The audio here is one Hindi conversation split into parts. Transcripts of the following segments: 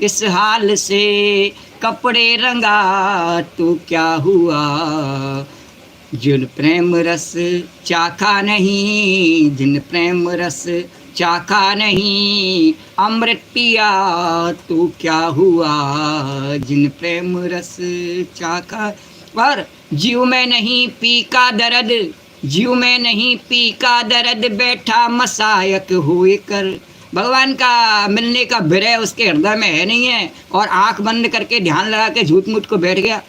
इस हाल से कपड़े रंगा तो क्या हुआ। जिन प्रेम रस चाखा नहीं, जिन प्रेम रस चाखा नहीं, अमृत पिया तो क्या हुआ। जिन प्रेम रस चाखा, पर जीव में नहीं पी का दर्द, जीव में नहीं पी का दर्द, बैठा मसायक हुए कर। भगवान का मिलने का विरह उसके हृदय में है नहीं है, और आंख बंद करके ध्यान लगा के झूठ मूठ को बैठ गया।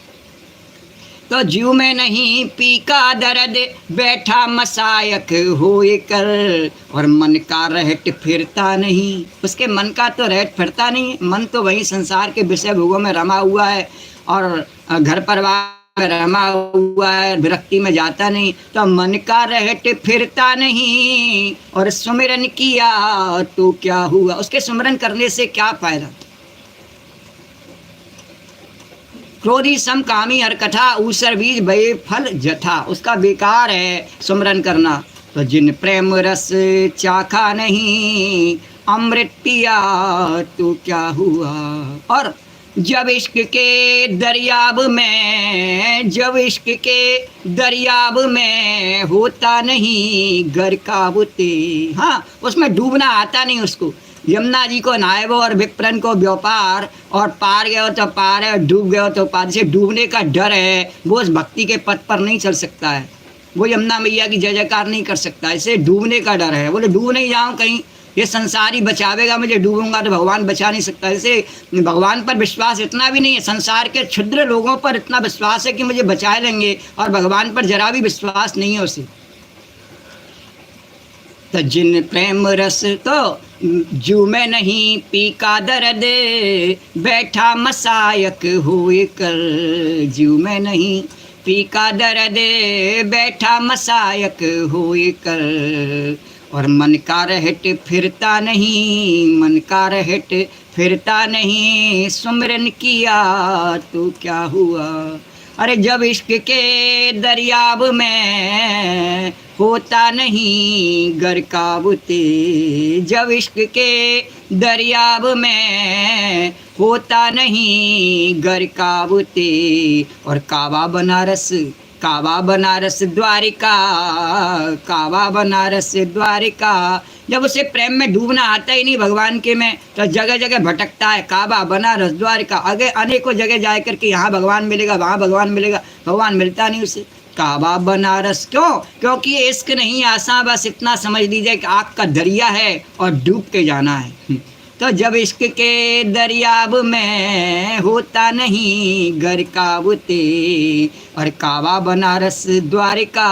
तो जीव में नहीं पी का दर्द, बैठा मसायक होए कर। और मन का रहट फिरता नहीं, उसके मन का तो रहट फिरता नहीं है। मन तो वही संसार के विषय भोगों में रमा हुआ है, और घर परिवार में रमा हुआ है, विरक्ति में जाता नहीं। तो मन का रहट फिरता नहीं, और सुमिरन किया तो क्या हुआ। उसके सुमिरन करने से क्या फायदा। क्रोधी सम कामी हर कथा, ऊसर बीज भय फल जथा। उसका बेकार है सुमरन करना। तो जिन प्रेम रस चाखा नहीं, अमृत पिया तो क्या हुआ। और जब इश्क के दरियाब में, जब इश्क के दरियाब में होता नहीं घर काबूते। हाँ, उसमें डूबना आता नहीं उसको। यमुना जी को नायबो और विप्रन को व्यापार, और पार गए तो पार है, डूब गए तो पार। से डूबने का डर है, वो उस भक्ति के पथ पर नहीं चल सकता है। वो यमुना मैया की जय जयकार नहीं कर सकता, इसे डूबने का डर है। बोले डूब नहीं जाऊँ कहीं, ये संसार ही बचावेगा मुझे, डूबूंगा तो भगवान बचा नहीं सकता। इसे भगवान पर विश्वास इतना भी नहीं है, संसार के क्षुद्र लोगों पर इतना विश्वास है कि मुझे बचा लेंगे, और भगवान पर जरा भी विश्वास नहीं है उसे। तो जिन प्रेम रस, तो जू में नहीं पी का दर्द, बैठा मसायक हुए कर। जू में नहीं पी का दर्द, बैठा मसायक हुए कर। और मन का रहट फिरता नहीं, मन का रहट फिरता नहीं, सुमिरन किया तो क्या हुआ। अरे जब इश्क के दरियाब में होता नहीं घर काबूते, जब इश्क के दरियाब में होता नहीं घर काबूते। और काबा बनारस, काबा बनारस द्वारिका, काबा बनारस द्वारिका। जब उसे प्रेम में डूबना आता ही नहीं भगवान के में, तो जगह जगह भटकता है। काबा बनारस द्वारिका, आगे अनेकों जगह जा करके यहाँ भगवान मिलेगा, वहाँ भगवान मिलेगा, भगवान मिलता नहीं उसे। काबा बनारस क्यों? क्योंकि इश्क नहीं आसान, बस इतना समझ लीजिए कि आग का दरिया है और डूब के जाना है। तो जब इश्क के दरियाब में होता नहीं घर काबूते। और काबा बनारस द्वारिका,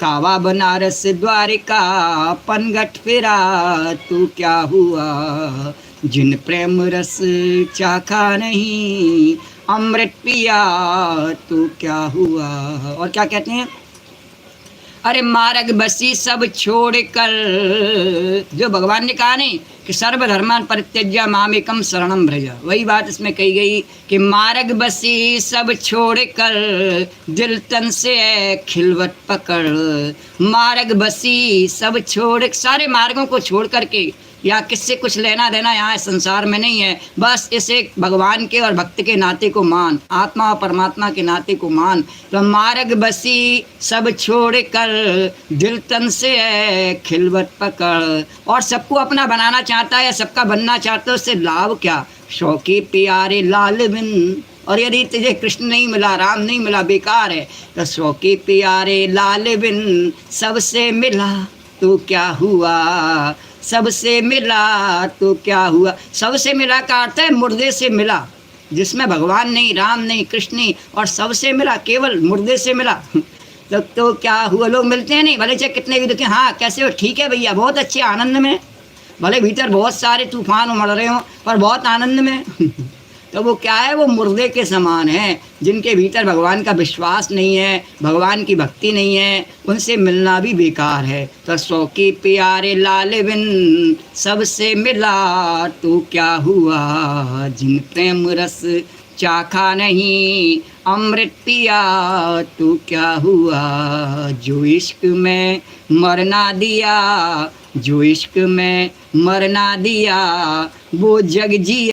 काबा बनारस द्वारिका, पनघट फिरा तू क्या हुआ। जिन प्रेम रस चाखा नहीं, अमृत पिया तो क्या हुआ। और क्या कहते हैं, अरे मार्ग बसी सब छोड़ कर। जो भगवान ने कहा नहीं कि सर्वधर्मान परित्यज्य मामेकम शरणम व्रज, वही बात इसमें कही गई कि मार्ग बसी सब छोड़ कर, दिल तन से खिलवट पकड़। मार्ग बसी सब छोड़, सारे मार्गों को छोड़ करके, या किससे कुछ लेना देना यहाँ संसार में नहीं है, बस इसे भगवान के और भक्त के नाते को मान, आत्मा और परमात्मा के नाते को मान। तो मार्ग बसी सब छोड़ कर, दिल तन से खिलवट पकड़। और सबको अपना बनाना चाहता है, सबका बनना चाहता है, उससे लाभ क्या। शौकी प्यारे लाल बिन, और यदि तुझे कृष्ण नहीं मिला, राम नहीं मिला, बेकार है। तो शौकी प्यारे लाल बिन सबसे मिला तो क्या हुआ, सबसे मिला तो क्या हुआ। सबसे मिला का अर्थ है मुर्दे से मिला, जिसमें भगवान नहीं, राम नहीं, कृष्ण नहीं, और सबसे मिला, केवल मुर्दे से मिला। तो क्या हुआ। लोग मिलते हैं नहीं, भले चाहे कितने भी दुखी, हाँ कैसे हो, ठीक है भैया, बहुत अच्छे आनंद में, भले भीतर बहुत सारे तूफान उमड़ रहे हों पर बहुत आनंद में। तो वो क्या है, वो मुर्दे के समान है, जिनके भीतर भगवान का विश्वास नहीं है, भगवान की भक्ति नहीं है, उनसे मिलना भी बेकार है। तो शौकी प्यारे लाल बिन सबसे मिला तो क्या हुआ। जिन प्रेम रस चाखा नहीं, अमृत पिया तो क्या हुआ। जो इश्क में मरना दिया, जो इश्क में मरना दिया, वो जग जिया।